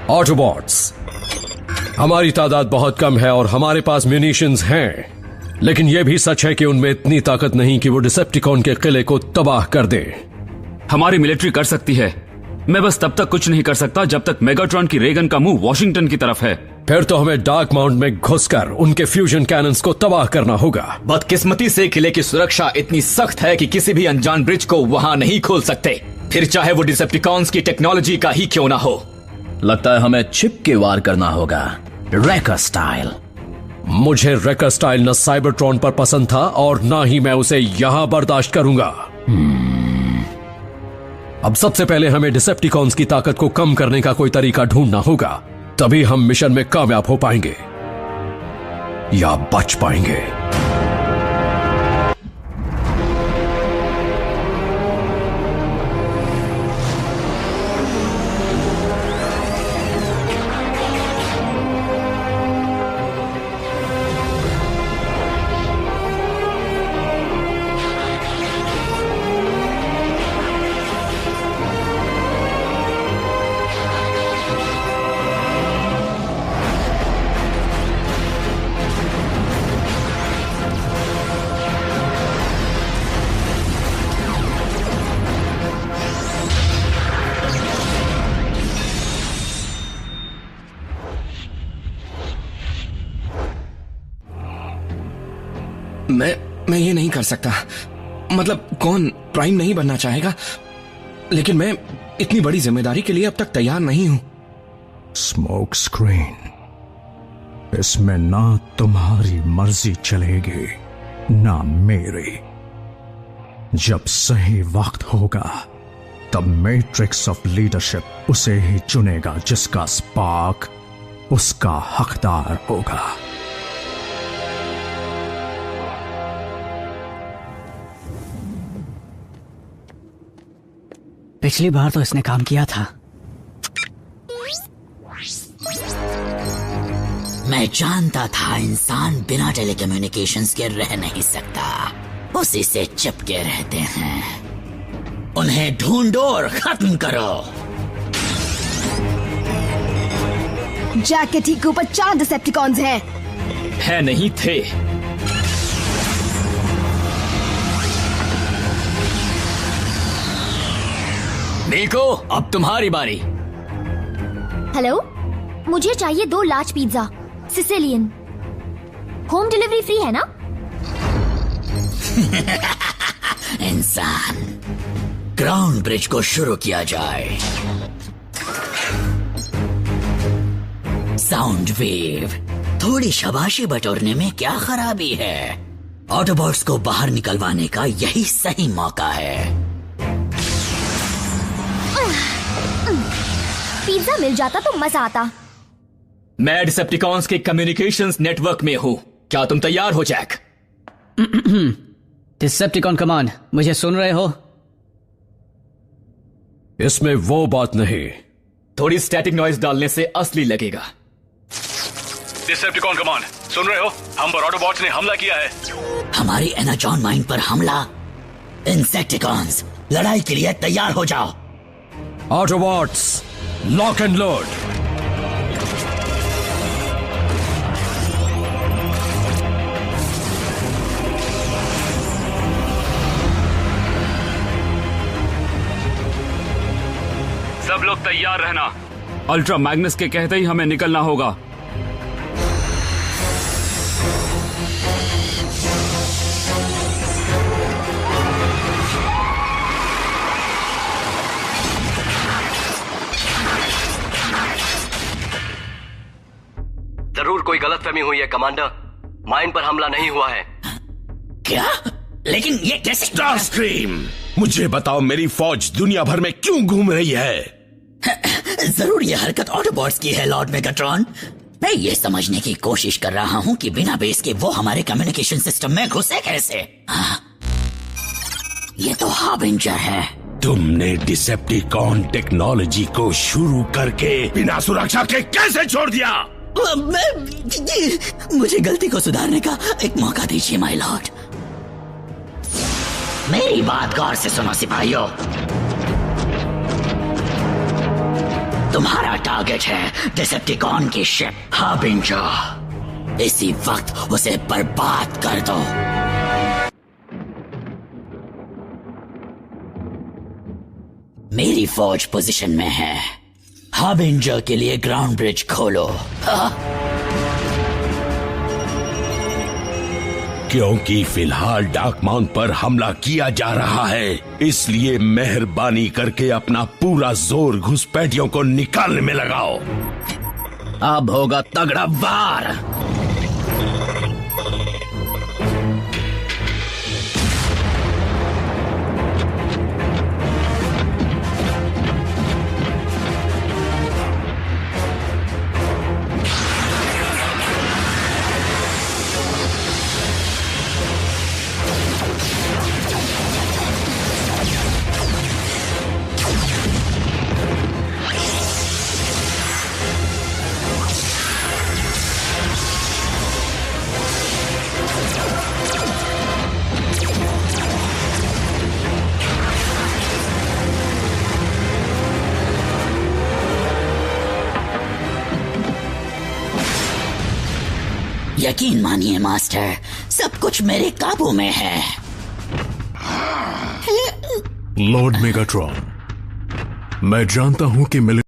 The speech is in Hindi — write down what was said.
ऑटोबॉट्स, हमारी तादाद बहुत कम है और हमारे पास म्यूनिशंस हैं, लेकिन यह भी सच है कि उनमें इतनी ताकत नहीं कि वो डिसेप्टिकॉन के किले को तबाह कर दे। हमारी मिलिट्री कर सकती है, मैं बस तब तक कुछ नहीं कर सकता जब तक मेगाट्रॉन की रेगन का मुंह वॉशिंगटन की तरफ है। फिर तो हमें डार्क माउंट में घुसकर उनके फ्यूजन कैनन्स को तबाह करना होगा। बदकिस्मती से किले की सुरक्षा इतनी सख्त है कि किसी भी अनजान ब्रिज को वहां नहीं खोल सकते, फिर चाहे वो डिसेप्टिकॉन्स की टेक्नोलॉजी का ही क्यों ना हो। लगता है हमें छिप के वार करना होगा, रैकर स्टाइल। मुझे रैकर स्टाइल न साइबरट्रॉन पर पसंद था और ना ही मैं उसे यहां बर्दाश्त करूंगा। अब सबसे पहले हमें डिसेप्टिकॉन्स की ताकत को कम करने का कोई तरीका ढूंढना होगा, तभी हम मिशन में कामयाब हो पाएंगे या बच पाएंगे। मैं ये नहीं कर सकता। मतलब कौन प्राइम नहीं बनना चाहेगा, लेकिन मैं इतनी बड़ी जिम्मेदारी के लिए अब तक तैयार नहीं हूं। स्मोक स्क्रीन, इसमें ना तुम्हारी मर्जी चलेगी ना मेरी। जब सही वक्त होगा तब मैट्रिक्स ऑफ लीडरशिप उसे ही चुनेगा जिसका स्पार्क उसका हकदार होगा। पिछली बार तो इसने काम किया था। मैं जानता था इंसान बिना टेलीकम्युनिकेशंस के रह नहीं सकता, उसी से चिपके रहते हैं। उन्हें ढूंढो और खत्म करो। जैक के ठीक ऊपर 4 डिसेप्टिकॉन्स हैं। है नहीं थे। निको, अब तुम्हारी बारी। हेलो, मुझे चाहिए 2 large pizza Sicilian. Home delivery free है ना? इंसान, ग्राउंड ब्रिज को शुरू किया जाए। साउंड वेव, थोड़ी शाबाशी बटोरने में क्या खराबी है? ऑटोबॉट्स को बाहर निकलवाने का यही सही मौका है। पिज्जा मिल जाता तो मजा आता। मैं डिसेप्टिकॉन्स के कम्युनिकेशंस नेटवर्क में हूं। क्या तुम तैयार हो जैक? डिसेप्टिकॉन कमांड, मुझे सुन रहे हो? इसमें वो बात नहीं। थोड़ी स्टैटिक नॉइज डालने से असली लगेगा। डिसेप्टिकॉन कमांड, सुन रहे हो? हम पर ऑटोबॉट्स ने हमला किया है। हमारी एनाजॉन माइन पर हमला। इंसेक्टिकॉन्स, लड़ाई के लिए तैयार हो जाओ। Autobots, lock and load. सब लोग तैयार रहना। अल्ट्रा मैग्नस के कहते ही हमें निकलना होगा। जरूर कोई गलतफहमी हुई है कमांडर, माइन पर हमला नहीं हुआ है। क्या? लेकिन ये कैसे? स्टारस्क्रीम, मुझे बताओ मेरी फौज दुनिया भर में क्यों घूम रही है? जरूर ये हरकत ऑटोबॉट्स की है लॉर्ड मेगाट्रॉन। मैं ये समझने की कोशिश कर रहा हूँ कि बिना बेस के वो हमारे कम्युनिकेशन सिस्टम में घुसे कैसे। ये तो हार्बिंजर है। तुमने डिसेप्टिकॉन टेक्नोलॉजी को शुरू करके बिना सुरक्षा के कैसे छोड़ दिया? मुझे गलती को सुधारने का एक मौका दीजिए माय लॉर्ड। मेरी बात गौर से सुनो सिपाहियों। तुम्हारा टारगेट है डिसेप्टिकॉन की शिप हार्बिंजर। इसी वक्त उसे बर्बाद कर दो। मेरी फौज पोजीशन में है। हार्बिंजर के लिए ग्राउंड ब्रिज खोलो। क्योंकि फिलहाल डार्क माउंट पर हमला किया जा रहा है, इसलिए मेहरबानी करके अपना पूरा जोर घुसपैठियों को निकालने में लगाओ। अब होगा तगड़ा वार। यकीन मानिए मास्टर, सब कुछ मेरे काबू में है। लॉर्ड मेगाट्रॉन, मैं जानता हूं कि